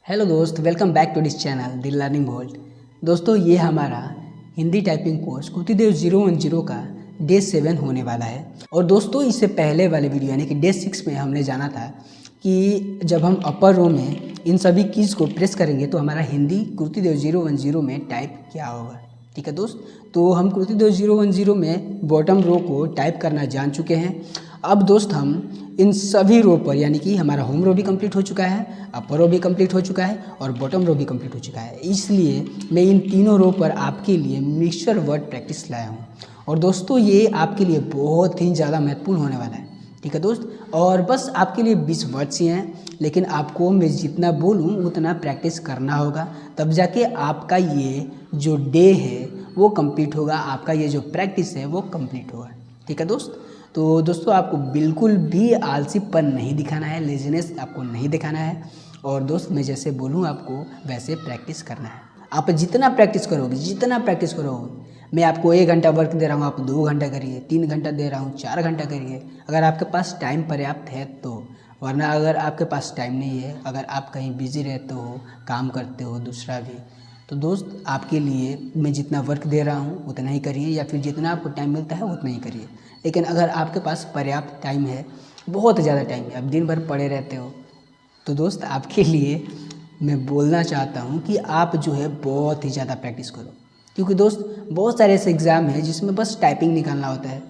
Hello दोस्त, welcome back to this channel the learning world. दोस्तों, ये हमारा हिंदी टाइपिंग कोर्स कुर्तीदेव 010 का डे 7 होने वाला है। और दोस्तों, इससे पहले वाले वीडियो यानी कि डे 6 में हमने जाना था कि जब हम अपर रो में इन सभी कीज़ को प्रेस करेंगे तो हमारा हिंदी कुर्तीदेव 010 में टाइप क्या होगा। ठीक है दोस्त, तो हम कुर्तीदेव 010 में बॉटम रो को टाइप करना जान चुके हैं। अब दोस्त हम इन सभी रो पर यानी कि हमारा होम रो भी कंप्लीट हो चुका है, अपर रो भी कंप्लीट हो चुका है और बॉटम रो भी कंप्लीट हो चुका है। इसलिए मैं इन तीनों रो पर आपके लिए मिक्सचर वर्ड प्रैक्टिस लाया हूँ। और दोस्तों, ये आपके लिए बहुत ही ज़्यादा महत्वपूर्ण होने वाला है। ठीक है दोस्त, और बस आपके लिए 20 वर्ड्स ही हैं, लेकिन आपको मैं जितना बोलूँ उतना प्रैक्टिस करना होगा, तब जाके आपका ये जो डे है वो कंप्लीट होगा, आपका ये जो प्रैक्टिस है वो कंप्लीट होगा। ठीक है दोस्त, तो दोस्तों आपको बिल्कुल भी आलसीपन नहीं दिखाना है, लेजीनेस आपको नहीं दिखाना है। और दोस्त, मैं जैसे बोलूँ आपको वैसे प्रैक्टिस करना है। आप जितना प्रैक्टिस करोगे, मैं आपको 1 घंटा वर्क दे रहा हूँ, आप 2 घंटा करिए, 3 घंटा दे रहा हूँ 4 घंटा करिए, अगर आपके पास टाइम पर्याप्त है तो। वरना अगर आपके पास टाइम नहीं है, अगर आप कहीं बिजी रहते हो, काम करते हो दूसरा भी, तो दोस्त आपके लिए मैं जितना वर्क दे रहा हूँ उतना ही करिए, या फिर जितना आपको टाइम मिलता है उतना ही करिए। लेकिन अगर आपके पास पर्याप्त टाइम है, बहुत ज़्यादा टाइम है, आप दिन भर पड़े रहते हो, तो दोस्त आपके लिए मैं बोलना चाहता हूँ कि आप जो है बहुत ही ज़्यादा प्रैक्टिस करो। क्योंकि दोस्त, बहुत सारे ऐसे एग्ज़ाम हैं जिसमें बस टाइपिंग निकालना होता है।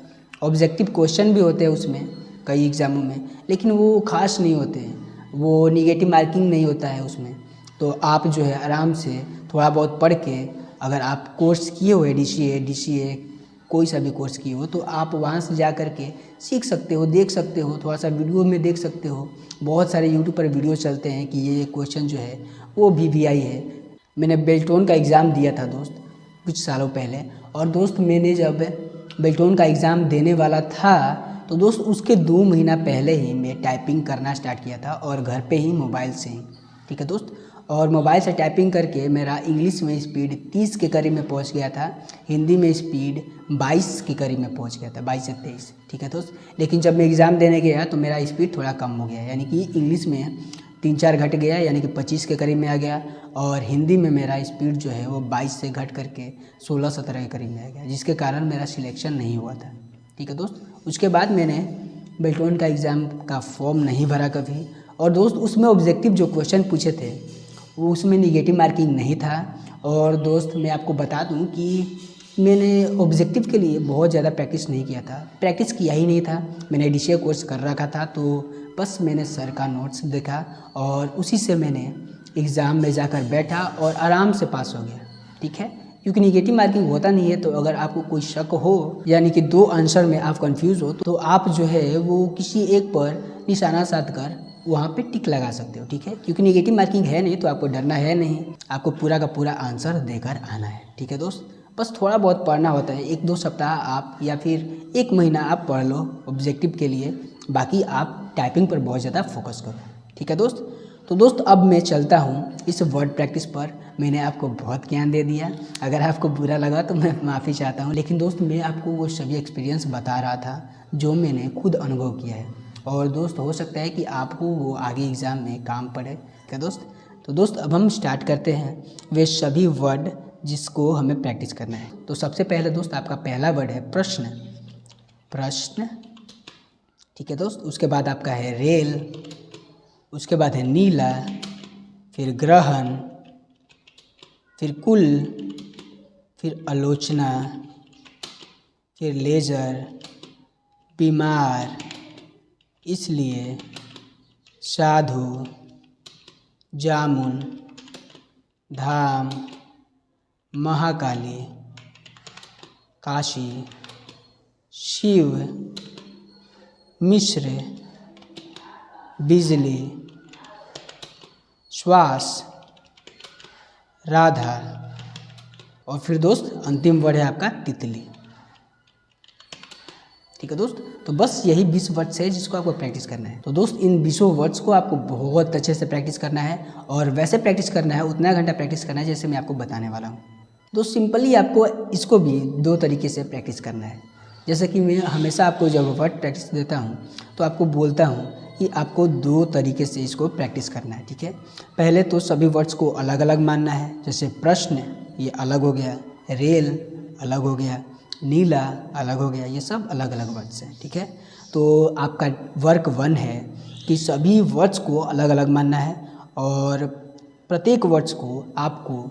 ऑब्जेक्टिव क्वेश्चन भी होते हैं उसमें कई एग्ज़ामों में, लेकिन वो खास नहीं होते हैं, वो निगेटिव मार्किंग नहीं होता है उसमें। तो आप जो है आराम से थोड़ा बहुत पढ़ के, अगर आप कोर्स किए हो DCA कोई सा भी कोर्स किए हो, तो आप वहाँ से जा कर के सीख सकते हो, देख सकते हो, थोड़ा सा वीडियो में देख सकते हो। बहुत सारे यूट्यूब पर वीडियो चलते हैं कि ये क्वेश्चन जो है वो VVI है। मैंने बेल्टोन का एग्ज़ाम दिया था दोस्त कुछ सालों पहले, और दोस्त मैंने जब बेल्टोन का एग्ज़ाम देने वाला था तो दोस्त उसके 2 महीना पहले ही मैं टाइपिंग करना स्टार्ट किया था, और घर पे ही मोबाइल से ही। ठीक है दोस्त, और मोबाइल से टाइपिंग करके मेरा इंग्लिश में स्पीड 30 के करीब में पहुंच गया था, हिंदी में स्पीड 22 के करीब में पहुंच गया था, 22 से 23। ठीक है दोस्त, लेकिन जब मैं एग्ज़ाम देने गया तो मेरा स्पीड थोड़ा कम हो गया, यानी कि इंग्लिश में 3-4 घट गया, यानी कि 25 के करीब में आ गया, और हिंदी में मेरा स्पीड जो है वो 22 से घट करके 16-17 के करीब में आ गया, जिसके कारण मेरा सिलेक्शन नहीं हुआ था। ठीक है दोस्त, उसके बाद मैंने बेल्टोन का एग्ज़ाम का फॉर्म नहीं भरा कभी। और दोस्त, उसमें ऑब्जेक्टिव जो क्वेश्चन पूछे थे वो उसमें निगेटिव मार्किंग नहीं था। और दोस्त, मैं आपको बता दूं कि मैंने ऑब्जेक्टिव के लिए बहुत ज़्यादा प्रैक्टिस नहीं किया था, प्रैक्टिस किया ही नहीं था। मैंने DCA कोर्स कर रखा था, तो बस मैंने सर का नोट्स देखा और उसी से मैंने एग्ज़ाम में जाकर बैठा और आराम से पास हो गया। ठीक है, क्योंकि निगेटिव मार्किंग होता नहीं है। तो अगर आपको कोई शक हो, यानी कि 2 आंसर में आप कंफ्यूज हो, तो आप जो है वो किसी एक पर निशाना साध कर वहाँ पे टिक लगा सकते हो। ठीक है, क्योंकि निगेटिव मार्किंग है नहीं तो आपको डरना है नहीं, आपको पूरा का पूरा आंसर देकर आना है। ठीक है दोस्त, बस थोड़ा बहुत पढ़ना होता है, 1-2 सप्ताह आप या फिर 1 महीना आप पढ़ लो ऑब्जेक्टिव के लिए, बाकी आप टाइपिंग पर बहुत ज़्यादा फोकस करो। ठीक है दोस्त, तो दोस्त अब मैं चलता हूँ इस वर्ड प्रैक्टिस पर। मैंने आपको बहुत ज्ञान दे दिया, अगर आपको बुरा लगा तो मैं माफ़ी चाहता हूँ, लेकिन दोस्त मैं आपको वो सभी एक्सपीरियंस बता रहा था जो मैंने खुद अनुभव किया है। और दोस्त, हो सकता है कि आपको वो आगे एग्ज़ाम में काम पड़े। क्या दोस्त, तो दोस्त अब हम स्टार्ट करते हैं वे सभी वर्ड जिसको हमें प्रैक्टिस करना है। तो सबसे पहले दोस्त आपका पहला वर्ड है प्रश्न। प्रश्न, ठीक है दोस्त, उसके बाद आपका है रेल, उसके बाद है नीला, फिर ग्रहण, फिर कुल, फिर आलोचना, फिर लेजर, बीमार, इसलिए, साधु, जामुन, धाम, महाकाली, काशी, शिव, मिश्र, बिजली, श्वास, राधा, और फिर दोस्त अंतिम वर्ड है आपका तितली। ठीक है दोस्त, तो बस यही 20 वर्ड्स है जिसको आपको प्रैक्टिस करना है। तो दोस्त, इन 20 वर्ड्स को आपको बहुत अच्छे से प्रैक्टिस करना है, और वैसे प्रैक्टिस करना है, उतना घंटा प्रैक्टिस करना है जैसे मैं आपको बताने वाला हूँ। दोस्त, सिंपली आपको इसको भी 2 तरीके से प्रैक्टिस करना है। जैसे कि मैं हमेशा आपको जब वर्ड प्रैक्टिस देता हूँ तो आपको बोलता हूँ कि आपको 2 तरीके से इसको प्रैक्टिस करना है, ठीक है। पहले तो सभी वर्ड्स को अलग अलग मानना है, जैसे प्रश्न ये अलग हो गया, रेल अलग हो गया, नीला अलग हो गया, ये सब अलग अलग वर्ड्स हैं, ठीक है। तो आपका वर्क 1 है कि सभी वर्ड्स को अलग अलग मानना है और प्रत्येक वर्ड्स को आपको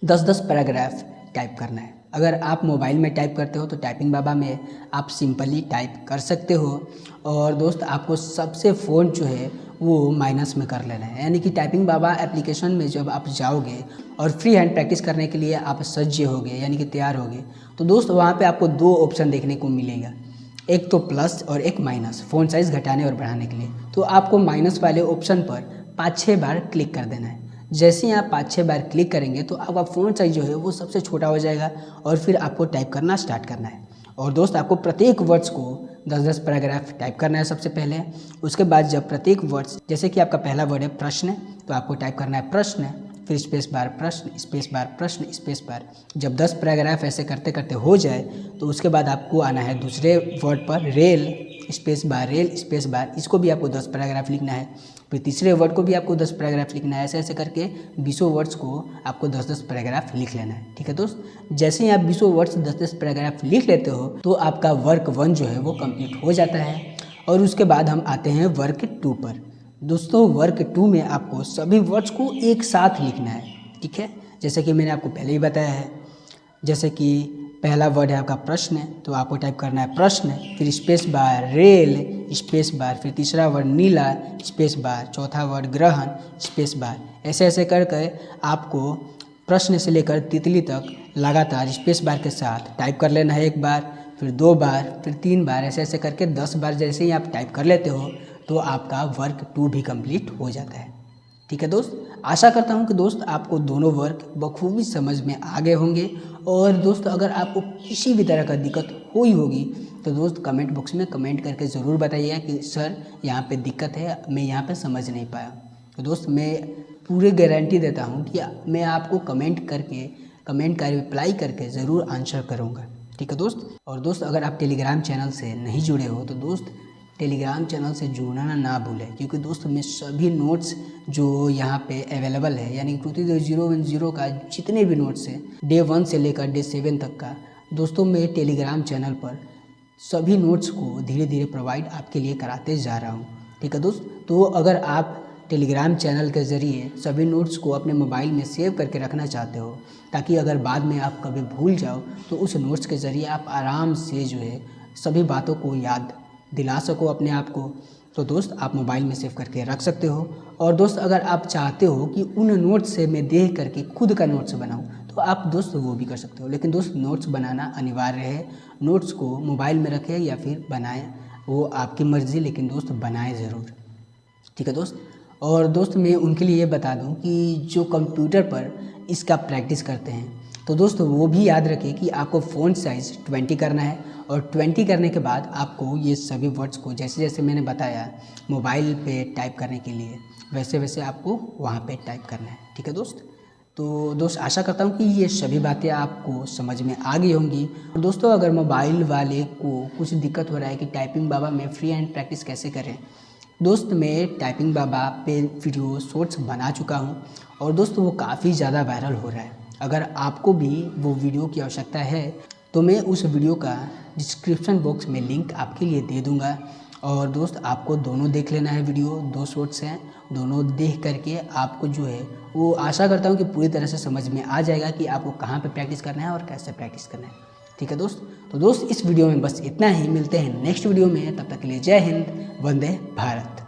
10-10 पैराग्राफ टाइप करना है। अगर आप मोबाइल में टाइप करते हो तो टाइपिंग बाबा में आप सिंपली टाइप कर सकते हो। और दोस्त आपको सबसे फ़ोन जो है वो माइनस में कर लेना है, यानी कि टाइपिंग बाबा एप्लीकेशन में जब आप जाओगे और फ्री हैंड प्रैक्टिस करने के लिए आप सज्ज होगे यानी कि तैयार होगे, तो दोस्त वहाँ पे आपको 2 ऑप्शन देखने को मिलेगा, एक तो प्लस और एक माइनस, फ़ोन साइज़ घटाने और बढ़ाने के लिए। तो आपको माइनस वाले ऑप्शन पर 5-6 बार क्लिक कर देना है। जैसे ही आप 5-6 बार क्लिक करेंगे तो आपका फ़ोन साइज़ जो है वो सबसे छोटा हो जाएगा और फिर आपको टाइप करना स्टार्ट करना है। और दोस्त आपको प्रत्येक वर्ड्स को 10-10 पैराग्राफ टाइप करना है सबसे पहले। उसके बाद जब प्रत्येक वर्ड्स, जैसे कि आपका पहला वर्ड है प्रश्न, तो आपको टाइप करना है प्रश्न, फिर स्पेस बार प्रश्न, स्पेस बार प्रश्न, स्पेस बार। जब 10 पैराग्राफ ऐसे करते करते हो जाए तो उसके बाद आपको आना है दूसरे वर्ड पर rail, space bar rail, space bar, इसको भी आपको 10 पैराग्राफ लिखना है। फिर तीसरे वर्ड को भी आपको 10 पैराग्राफ लिखना है। ऐसे ऐसे करके 20 वर्ड्स को आपको 10-10 पैराग्राफ लिख लेना है, ठीक है दोस्त। जैसे ही आप 20 वर्ड्स 10-10 पैराग्राफ लिख लेते हो तो आपका वर्क 1 जो है वो कंप्लीट हो जाता है। और उसके बाद हम आते हैं वर्क 2 पर। दोस्तों वर्क 2 में आपको सभी वर्ड्स को एक साथ लिखना है, ठीक है। जैसे कि मैंने आपको पहले ही बताया है, जैसे कि पहला वर्ड है आपका प्रश्न, तो आपको टाइप करना है प्रश्न, फिर space bar rail, space bar, फिर तीसरा वर्ड नीला, स्पेस बार, चौथा वर्ड ग्रहण, स्पेस बार। ऐसे ऐसे करके आपको प्रश्न से लेकर तितली तक लगातार स्पेस बार के साथ टाइप कर लेना है, 1 बार, फिर 2 बार, फिर 3 बार, ऐसे ऐसे करके 10 बार जैसे ही आप टाइप कर लेते हो तो आपका वर्क 2 भी कंप्लीट हो जाता है, ठीक है दोस्त। आशा करता हूँ कि दोस्त आपको दोनों वर्क बखूबी समझ में आ गए होंगे। और दोस्त अगर आपको किसी भी तरह का दिक्कत हुई होगी तो दोस्त कमेंट बॉक्स में कमेंट करके ज़रूर बताइएगा कि सर यहाँ पे दिक्कत है, मैं यहाँ पे समझ नहीं पाया। तो दोस्त मैं पूरी गारंटी देता हूँ कि मैं आपको कमेंट का रिप्लाई करके ज़रूर आंसर करूँगा, ठीक है दोस्त। और दोस्त अगर आप टेलीग्राम चैनल से नहीं जुड़े हो तो दोस्त टेलीग्राम चैनल से जुड़ना ना भूलें, क्योंकि दोस्त मैं सभी नोट्स जो यहाँ पे अवेलेबल है, यानी 2010 का जितने भी नोट्स हैं डे 1 से लेकर डे 7 तक का, दोस्तों मैं टेलीग्राम चैनल पर सभी नोट्स को धीरे धीरे प्रोवाइड आपके लिए कराते जा रहा हूँ, ठीक है दोस्त। तो अगर आप टेलीग्राम चैनल के ज़रिए सभी नोट्स को अपने मोबाइल में सेव करके रखना चाहते हो, ताकि अगर बाद में आप कभी भूल जाओ तो उस नोट्स के ज़रिए आप आराम से जो है सभी बातों को याद दिला सको अपने आप को, तो दोस्त आप मोबाइल में सेव करके रख सकते हो। और दोस्त अगर आप चाहते हो कि उन नोट्स से मैं देख करके खुद का नोट्स बनाऊं तो आप दोस्त वो भी कर सकते हो, लेकिन दोस्त नोट्स बनाना अनिवार्य है। नोट्स को मोबाइल में रखें या फिर बनाएं, वो आपकी मर्ज़ी, लेकिन दोस्त बनाएं ज़रूर, ठीक है दोस्त। और दोस्त मैं उनके लिए बता दूं कि जो कंप्यूटर पर इसका प्रैक्टिस करते हैं तो दोस्त वो भी याद रखें कि आपको फ़ॉन्ट साइज़ 20 करना है, और 20 करने के बाद आपको ये सभी वर्ड्स को जैसे जैसे मैंने बताया मोबाइल पे टाइप करने के लिए वैसे वैसे आपको वहाँ पे टाइप करना है, ठीक है दोस्त। तो दोस्त आशा करता हूँ कि ये सभी बातें आपको समझ में आ गई होंगी। और दोस्तों अगर मोबाइल वाले को कुछ दिक्कत हो रहा है कि टाइपिंग बाबा में फ्री हैंड प्रैक्टिस कैसे करें, दोस्त मैं टाइपिंग बाबा पे वीडियो शॉर्ट्स बना चुका हूँ और दोस्त वो काफ़ी ज़्यादा वायरल हो रहा है। अगर आपको भी वो वीडियो की आवश्यकता है तो मैं उस वीडियो का डिस्क्रिप्शन बॉक्स में लिंक आपके लिए दे दूँगा। और दोस्त आपको दोनों देख लेना है वीडियो, 2 शॉर्ट्स हैं, दोनों देख करके आपको जो है वो आशा करता हूँ कि पूरी तरह से समझ में आ जाएगा कि आपको कहाँ पे प्रैक्टिस करना है और कैसे प्रैक्टिस करना है, ठीक है दोस्त। तो दोस्त इस वीडियो में बस इतना ही, मिलते हैं नेक्स्ट वीडियो में, तब तक के लिए जय हिंद, वंदे भारत।